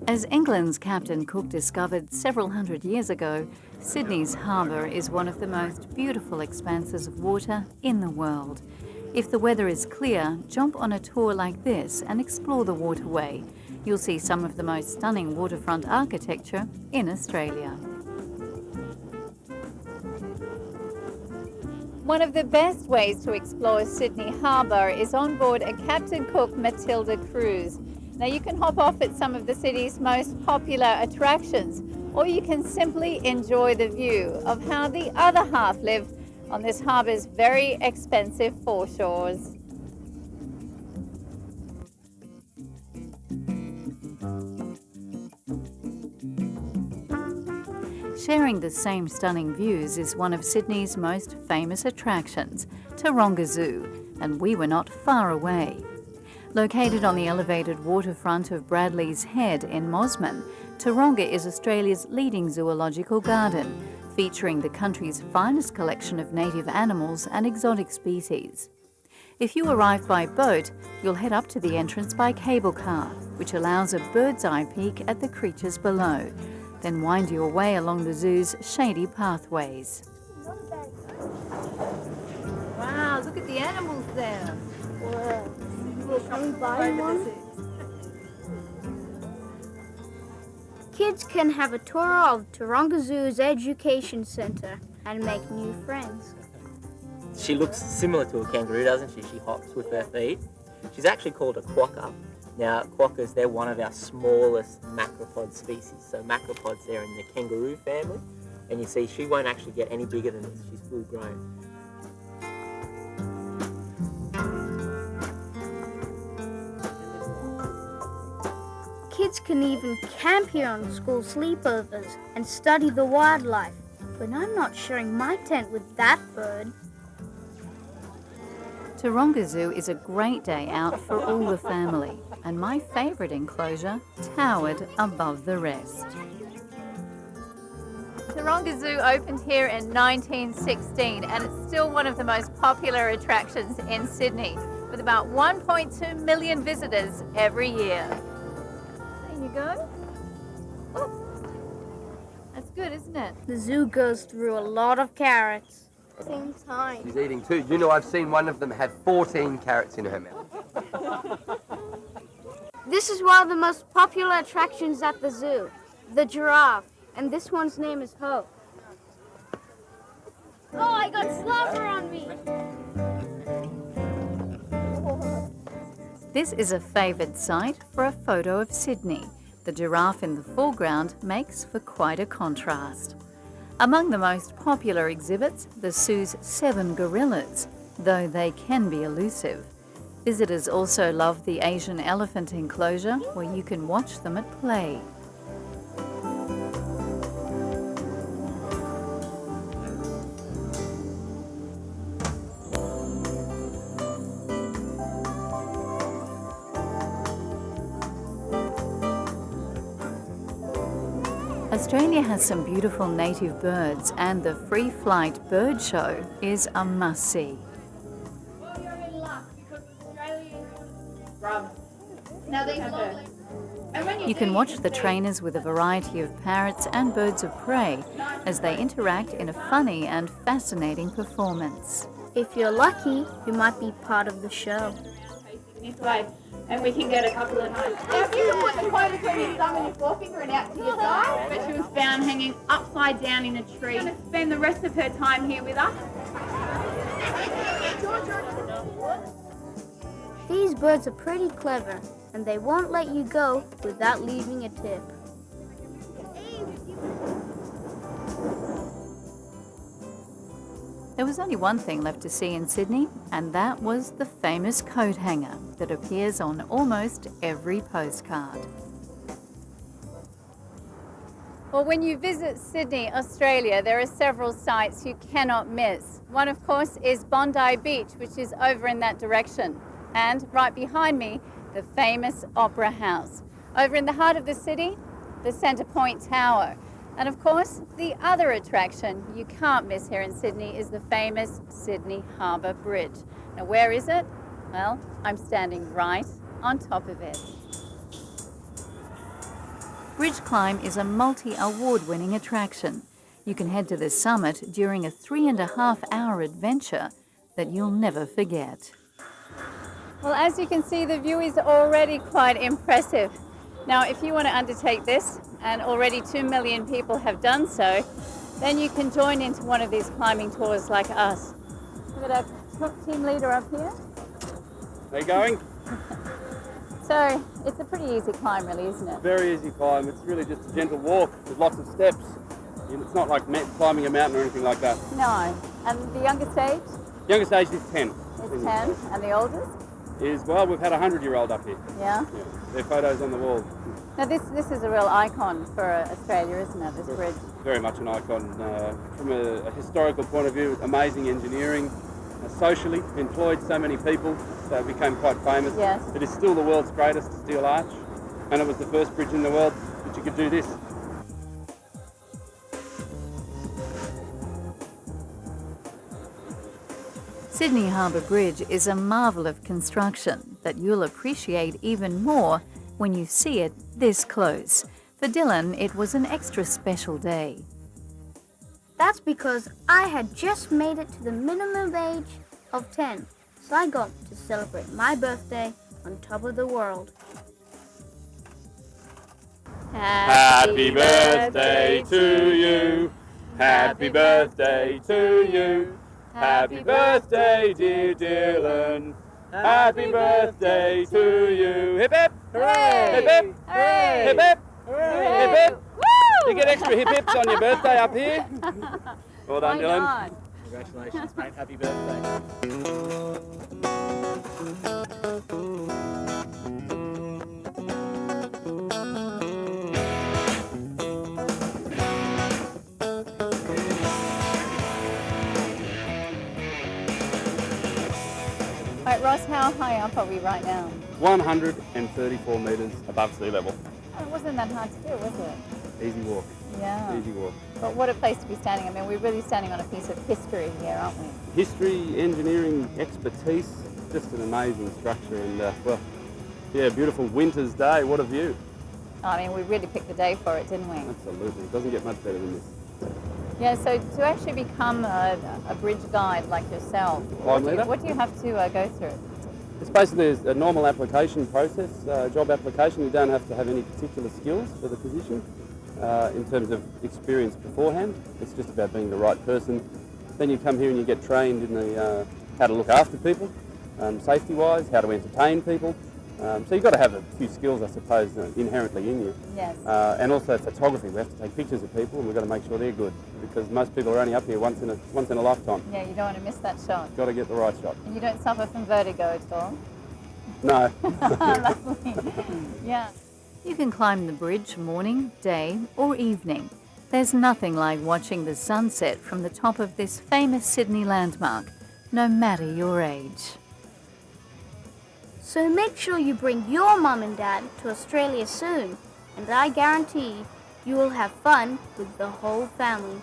As England's Captain Cook discovered several hundred years ago, Sydney's harbour is one of the most beautiful expanses of water in the world. If the weather is clear, jump on a tour like this and explore the waterway. You'll see some of the most stunning waterfront architecture in Australia. One of the best ways to explore Sydney Harbour is on board a Captain Cook Matilda cruise. Now you can hop off at some of the city's most popular attractions, or you can simply enjoy the view of how the other half lived on this harbour's very expensive foreshores. Sharing the same stunning views is one of Sydney's most famous attractions, Taronga Zoo, and we were not far away. Located on the elevated waterfront of Bradley's Head in Mosman, Taronga is Australia's leading zoological garden, featuring the country's finest collection of native animals and exotic species. If you arrive by boat, you'll head up to the entrance by cable car, which allows a bird's-eye peek at the creatures below. Then wind your way along the zoo's shady pathways. Wow, look at the animals there. Wow. Can we buy one? Kids can have a tour of Taronga Zoo's education centre and make new friends. She looks similar to a kangaroo, doesn't she? She hops with her feet. She's actually called a quokka. Now, quokkas, they're one of our smallest macropod species. So macropods, they're in the kangaroo family. And you see, she won't actually get any bigger than this. She's full grown. Kids can even camp here on school sleepovers and study the wildlife. But I'm not sharing my tent with that bird. Taronga Zoo is a great day out for all the family, and my favourite enclosure towered above the rest. Taronga Zoo opened here in 1916 and it's still one of the most popular attractions in Sydney, with about 1.2 million visitors every year. There you go. Oh, that's good, isn't it? The zoo goes through a lot of carrots. Same time. She's eating too. You know, I've seen one of them have 14 carrots in her mouth. This is one of the most popular attractions at the zoo, the giraffe, and this one's name is Hope. Oh, I got slobber on me! This is a favoured site for a photo of Sydney. The giraffe in the foreground makes for quite a contrast. Among the most popular exhibits, the zoo's 7 gorillas, though they can be elusive. Visitors also love the Asian elephant enclosure, where you can watch them at play. Australia has some beautiful native birds, and the Free Flight Bird Show is a must-see. Well, you're in luck because Australia is now these lovely. And when You can watch the trainers with a variety of parrots and birds of prey as they interact in a funny and fascinating performance. If you're lucky, you might be part of the show. this way, and we can get a couple of notes. If you can put the quote between your thumb and your forefinger and out to your side. But she was found hanging upside down in a tree. She's going to spend the rest of her time here with us. These birds are pretty clever, and they won't let you go without leaving a tip. There was only one thing left to see in Sydney, and that was the famous coat hanger that appears on almost every postcard. Well, when you visit Sydney, Australia, there are several sites you cannot miss. One, of course, is Bondi Beach, which is over in that direction. And right behind me, the famous Opera House. Over in the heart of the city, the Centre Point Tower. And of course, the other attraction you can't miss here in Sydney is the famous Sydney Harbour Bridge. Now, where is it? Well, I'm standing right on top of it. Bridge climb is a multi-award-winning attraction. You can head to the summit during a 3.5-hour adventure that you'll never forget. Well, as you can see, the view is already quite impressive. Now, if you want to undertake this, and already 2 million people have done so, then you can join into one of these climbing tours like us. We've got our team leader up here. Are you going? So, it's a pretty easy climb really, isn't it? Very easy climb. It's really just a gentle walk with lots of steps. It's not like climbing a mountain or anything like that. No. And the youngest age? Youngest age is 10. Is 10. And the oldest? Is, well, we've had a 100-year-old up here. Yeah? Yeah. Their photos on the wall. Now this is a real icon for Australia, isn't it, this bridge? Very much an icon. From a historical point of view, amazing engineering. Socially, employed so many people, so it became quite famous. Yes. It is still the world's greatest steel arch, and it was the first bridge in the world that you could do this. Sydney Harbour Bridge is a marvel of construction that you'll appreciate even more when you see it this close. For Dylan, it was an extra special day. That's because I had just made it to the minimum age of 10, so I got to celebrate my birthday on top of the world. Happy birthday to you. Happy birthday to you. Happy birthday, dear Dylan. Happy birthday to you. Hip hip. Hooray! Hip hip. Hooray! Hip hip. Hooray! Hip hip. Woo! You get extra hip hips on your birthday up here. Well done, Why Dylan. not? Congratulations, mate. Happy birthday. All right, Ross, how high up are we right now? 134 metres above sea level. Oh, it wasn't that hard to do, was it? Easy walk. Yeah. Easy walk. But what a place to be standing. I mean, we're really standing on a piece of history here, aren't we? History, engineering, expertise, just an amazing structure, and well, yeah, beautiful winter's day. What a view. I mean, we really picked the day for it, didn't we? Absolutely. It doesn't get much better than this. Yeah, so to actually become a bridge guide like yourself, Climb leader? what do you have to go through? It's basically a normal application process, job application. You don't have to have any particular skills for the position in terms of experience beforehand. It's just about being the right person. Then you come here and you get trained in the how to look after people, safety-wise, how to entertain people. So you've got to have a few skills, I suppose, inherently in you. Yes. And also photography. We have to take pictures of people, and we've got to make sure they're good, because most people are only up here once in a lifetime. Yeah, you don't want to miss that shot. Got to get the right shot. And you don't suffer from vertigo at all? No. Lovely. Yeah. You can climb the bridge morning, day, or evening. There's nothing like watching the sunset from the top of this famous Sydney landmark, no matter your age. So make sure you bring your mum and dad to Australia soon, and I guarantee you will have fun with the whole family.